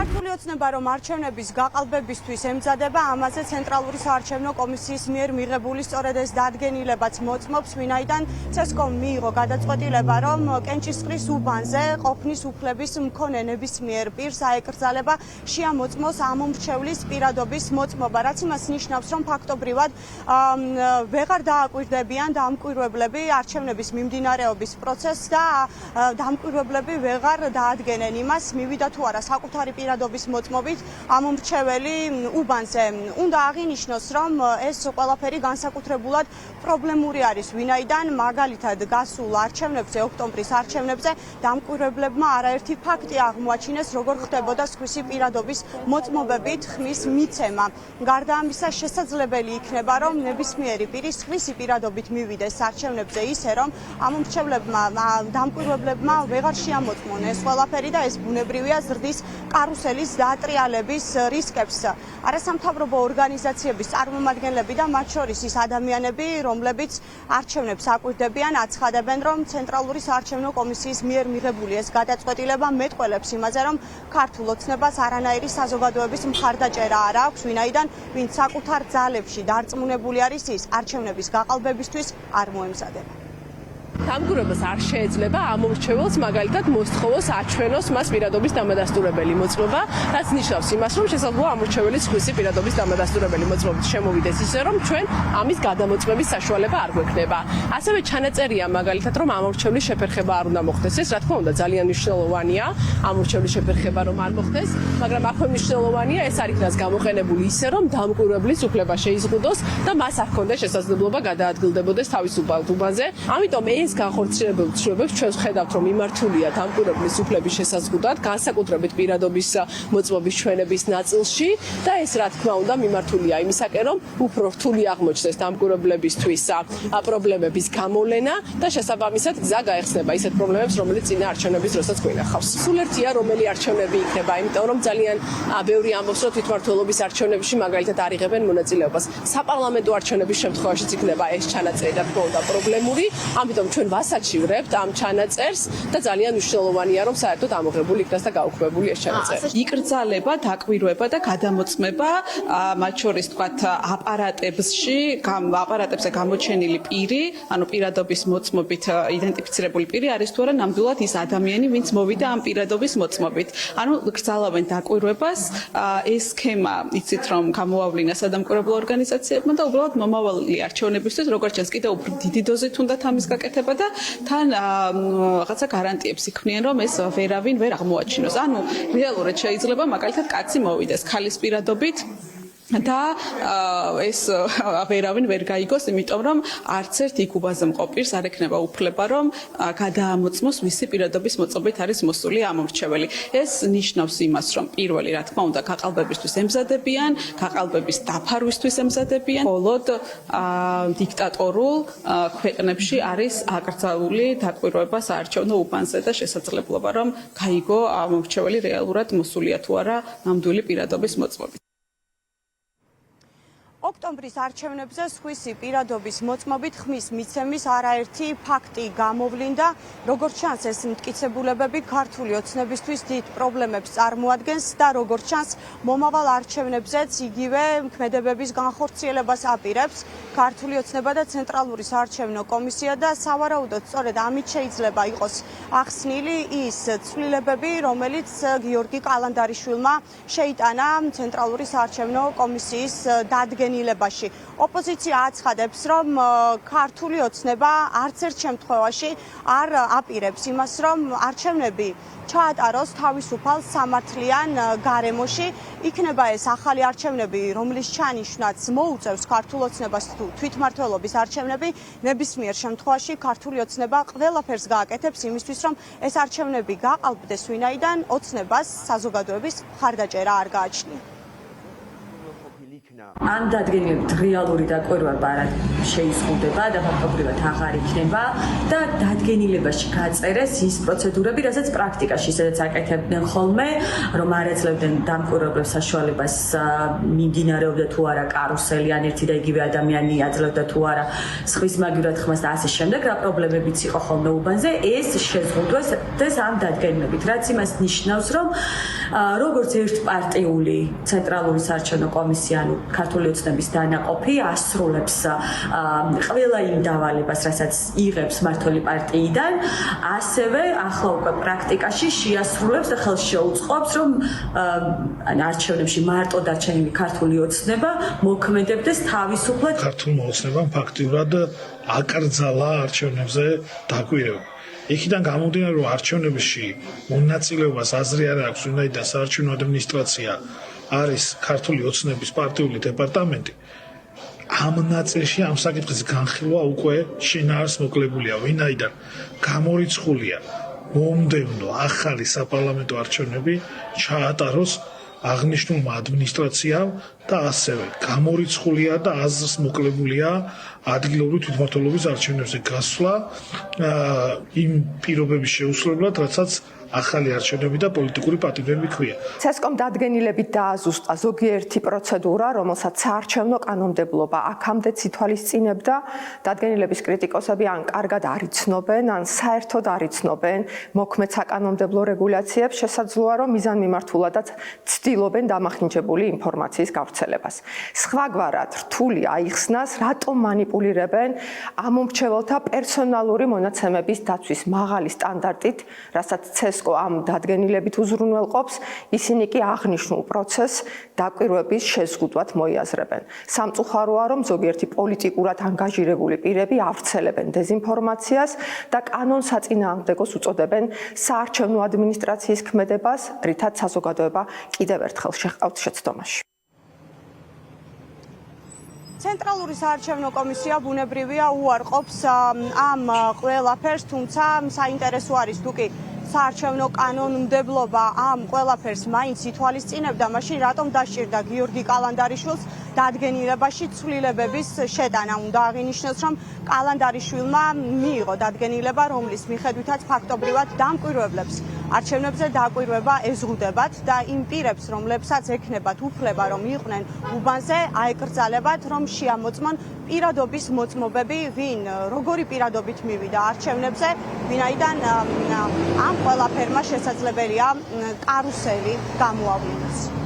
ქართული ოცნება, რომ არჩევნების გაყალბებისთვის ემზადება, ამაზე ცენტრალური საარჩევნო კომისიის მიერ მიღებული სწორედ ეს დადგენილებაც მოწმობს, ვინაიდან CSCOM მიიღო გადაწყვეტილება, რომ კენჭისყრის უბანზე ყოფნის უფლების მქონე ნებისმიერ პირს აეკრძალება შეამოწმოს ამომრჩევლის პირადობის მოწმობა, რაც იმას ნიშნავს, რომ ფაქტობრივად ვეღარ დააკვირდებიან დამკვირვებლები არჩევნების მიმდინარეობის პროცესს და დამკვირვებლები ვეღარ დაადგენენ იმას, მივიდა თუ არა საკუთარი პირადობის მოწმობით ამომრჩეველი უბანზე. უნდა აღინიშნოს, რომ ეს ყველაფერი განსაკუთრებულად პრობლემური არის, ვინაიდან მაგალითად გასულ არჩევნებზე, ოქტომბრის არჩევნებზე დამკვირვებლებმა არაერთი ფაქტი აღმოაჩინეს, როგორ ხდებოდა სხვისი პირადობის მოწმობებით ხმის მიცემა. გარდა ამისა, შესაძლებელი იქნება, რომ ნებისმიერი პირი სხვისი პირადობით მივიდეს არჩევნებზე ისე, რომ ამომრჩევლებმა დამკვირვებლებმა ვეღარ შეამოწმონ ეს ყველაფერი და ეს ბუნებრივია ზრდის კარუსელის დაატრიალების რისკებს. არასამთავრობო ორგანიზაციების წარმომადგენლები და მათ შორის ის ადამიანები, რომლებიც არჩევნებს აკვირდებიან, აცხადებენ, რომ ცენტრალური საარჩევნო კომისიის მიერ მიღებული ეს გადაწყვეტილება მეტყველებს იმაზე, რომ ქართულ ოცნებას არანაირი საზოგადოების მხარდაჭერა არ აქვს, ვინაიდან ვინც საკუთარ ძალებში დარწმუნებული არის, ის არჩევნების გაყალბებისთვის არ მოემზადება. დამკვირვებას არ შეეძლება ამომრჩეველს მაგალითად მოსთხოვოს აჩვენოს მას პირადობის დამადასტურებელი მოწმობა, რაც ნიშნავს იმას, რომ შესაძლოა ამომრჩეველი სხვისი პირადობის დამადასტურებელი მოწმობით შემოვიდეს ისე, რომ ჩვენ ამის გადამოწმების საშუალება არ გვექნება. ასევე ჩანაწერია მაგალითად, რომ ამომრჩევლის შეფერხება არ უნდა მოხდეს. ეს რა თქმა უნდა ძალიან მნიშვნელოვანია, ამომრჩევლის შეფერხება რომ არ მოხდეს, მაგრამ აქვე მნიშვნელოვანია ეს არ იქნას გამოყენებული ისე, რომ დამკვირვებლის უფლება შეიზღუდოს და მას არ ჰქონდეს შესაძლებლობა გადაადგილდებოდეს თავისუფალ უბანზე. ამიტომ ეს განხორციელებულ ცვლილებებს ჩვენ ვხედავთ, რომ მიმართულია დამკვირვებლის უფლების შესაზღუდად, განსაკუთრებით პირადობის მოწმობის ჩვენების ნაწილში და ეს რა თქმა უნდა მიმართულია იმისაკენ, რომ უფრო რთული აღმოჩნდეს დამკვირვებლებისთვის პრობლემების გამოვლენა და შესაბამისად გზა გაეხსნება ისეთ პრობლემებს, რომელიც წინა არჩევნების დროსაც გვინახავს. სულ ერთია, რომელი არჩევნები იქნება, იმიტომ რომ ძალიან ბევრი ამბობს, რომ თვითმმართველობის არჩევნებში მაგალითად არ იღებენ მონაწილეობას. საპარლამენტო არჩევნების შემთხვევაშიც იქნება ეს ჩანაწერი რა თქმა უნდა პრობლემური, ამიტომ ჩვენ ვასაჩივრებთ ამ ჩანაწერს და ძალიან მნიშვნელოვანია, რომ საერთოდ ამოღებული იქნას და გაუქმებული ეს ჩანაწერი. იკრძალება, დაკვირვება და გადამოწმება, მათ შორის თქვათ აპარატებზე გამოჩენილი პირი, ანუ პირადობის მოწმობით იდენტიფიცირებული პირი არის თუ არა ნამდვილად ის ადამიანი, ვინც მოვიდა ამ პირადობის მოწმობით. ანუ გრძალავენ დაკვირვებას, ეს სქემა იცით რომ გამოავლინა სადამკვირვებლო ორგანიზაციებმა და უბრალოდ მომავალი არჩევნებისთვის როგორც ჩანს კიდევ უფრო დიდი დოზით უნდათ ამის გაკეთება და თან რაღაცა გარანტიებს იქმნიან, რომ ეს ვერავინ ვერ აღმოაჩინოს. ანუ რეალურად შეიძლება მაგალითად კაცი მოვიდეს ქალის პირადობით და ეს ვერავინ ვერ გაიგოს, იმიტომ რომ არც ერთ იქ უბანზე მყოფ პირს არ ექნება უფლება, რომ გადაამოწმოს ვისი პირადობის მოწმობით არის მოსული ამომრჩეველი. ეს ნიშნავს იმას, რომ პირველი რა თქმა უნდა გაყალბებისთვის ემზადებიან, გაყალბების დაფარვისთვის ემზადებიან, მხოლოდ დიქტატორულ ქვეყნებში არის აკრძალული დაკვირვება საარჩევნო უბანზე და შესაძლებლობა, რომ გაიგო ამომრჩეველი რეალურად მოსულია თუ არა ნამდვილი პირადობის მოწმობით. ოქტომბრის არჩევნებზე სხვისი პირადობის მოწმობით ხმის მიცემის არაერთი ფაქტი გამოვლინდა. როგორც ჩანს, ეს მტკიცებულებები ქართული ოცნებისთვის დიდ პრობლემებს წარმოადგენს და როგორც ჩანს, მომავალ არჩევნებზეც იგივე ქმედებების განხორციელებას აპირებს ქართული ოცნება და ცენტრალური საარჩევნო კომისია და სავარაუდოდ სწორედ ამით შეიძლება იყოს ახსნილი ის ცვლილებები, რომელიც გიორგი კალანდარიშვილმა შეიტანა ცენტრალური საარჩევნო კომისიის დადგენილებას. ოპოზიცია აცხადებს, რომ ქართული ოცნება არც ერთ შემთხვევაში არ აპირებს იმას, რომ არჩევნები ჩაატაროს თავისუფალ სამართლიან გარემოში. იქნება ეს ახალი არჩევნები, რომლის ჩანიშვნაც მოუწევს ქართულ ოცნებას თვითმმართველობის არჩევნები. ნებისმიერ შემთხვევაში ქართული ოცნება ყველაფერს გააკეთებს იმისთვის, რომ ეს არჩევნები გაყალბდეს, ვინაიდან ოცნებას საზოგადოების მხარდაჭერა არ გააჩნია. ან დადგენილებით რეალური დაკვირვება არ შეიზღუდება და ფაქტობრივად აღარ იქნება და დადგენილებაში გაწერეს ის პროცედურები, რასაც პრაქტიკაში სადაც აკეთებდნენ ხოლმე, რომ არ ეძლებდნენ დამკვირვებლებს საშუალებას მიმდინარეობდა თუ არა კარუსელი, ან ერთი და იგივე ადამიანი აძლევდა თუ არა სხვის მაგივრად ხმას და ასე შემდეგ, რა პრობლემებიც იყო ხოლმე უბანზე, ეს შეზღუდვეს ამ დადგენილებით, რაც იმას ნიშნავს, რომ როგორც ერთპარტიული ცენტრალური საარჩევნო კომისია, ანუ ქართული ოცნების დანაყოფი ასრულებს ყველა იმ დავალებას, რასაც იღებს მმართველი პარტიიდან, ასევე ახლა უკვე პრაქტიკაში შეასრულებს და ხელს შეუწყობს, რომ არჩევნებში მარტო დარჩენილი ქართული ოცნება მოქმედებდეს თავისუფლად. ქართულმა ოცნებამ ფაქტიურად აკრძალა არჩევნებზე დაკვირვება. იქიდან გამომდინარე, რომ არჩევნებში მონაწილეობას აზრი არ აქვს, ვინაიდან საარჩევნო ადმინისტრაცია არის ქართული ოცნების პარტიული დეპარტამენტი. ამ ნაწილში ამ საკითხის განხილვა უკვე შინაარს მოკლებულია, ვინაიდან გამორიცხულია მომდევნო ახალი საპარლამენტო არჩევნები ჩაატაროს აღნიშნულმა ადმინისტრაციამ და ასევე გამორიცხულია და აზრს მოკლებულია ადგილობრივი თვითმმართველობის არჩევნებზე გასვლა იმ პირობების შეუსრულებლად, რასაც ახალი არჩევნები და პოლიტიკური პატივები ქვია. CSCOM დადგენილებით დააზუსტა ზოგიერთი პროცედურა, რომელსაც საარჩევნო კანონმდებლობა აქამდეც ითვალისწინებდა. დადგენილების კრიტიკოსები ან კარგად არ იცნობენ, ან საერთოდ არ იცნობენ მოქმედ საკანონმდებლო რეგულაციებს, შესაძლოა რომ მიზანმიმართულადაც ცდილობენ დამახინჯებული ინფორმაციის გავრცელებას. სხვაგვარად რთული აიხსნას, რატომ მანიპულირებენ ამომრჩეველთა პერსონალური მონაცემების დაცვის მაღალი სტანდარტით, რასაც CSCOM ამ დადგენილებით უზრუნველყოფს, ისინი კი აღნიშნულ პროცესს დაკვირვების შეზღუდვად მოიაზრებენ. სამწუხაროა, რომ ზოგიერთი პოლიტიკურად ანგაჟირებული პირები ავრცელებენ დეზინფორმაციას და კანონსაწინააღმდეგოს უწოდებენ საარჩევნო ადმინისტრაციის ქმედებას, რითაც საზოგადოება კიდევ ერთხელ შეჰყავთ შეცდომაში. ცენტრალური საარჩევნო კომისია ბუნებრივია უარყოფს ამ ყველაფერს, თუმცა საინტერესო არის თუკი საარჩევნო კანონმდებლობა ამ ყველაფერს მაინც ითვალისწინებდა, მაშინ რატომ დასჭირდა გიორგი კალანდარიშვილს დადგენილებაში ცვლილებების შეტანა? უნდა აღინიშნოს, რომ კალანდარიშვილმა მიიღო დადგენილება, რომლის მიხედვითაც ფაქტობრივად დამკვირვებლებს არჩევნებზე დაკვირვება ეზღუდებათ და იმ პირებს, რომლებსაც ექნებათ უფლება, რომ იყვნენ უბანზე, აეკრძალებათ, რომ შეამოწმონ პირადობის მოწმობები, ვინ როგორი პირადობით მივიდა არჩევნებზე, ვინაიდან ამ ყველაფერმა შესაძლებელია კარუსელი გამოავლინოს.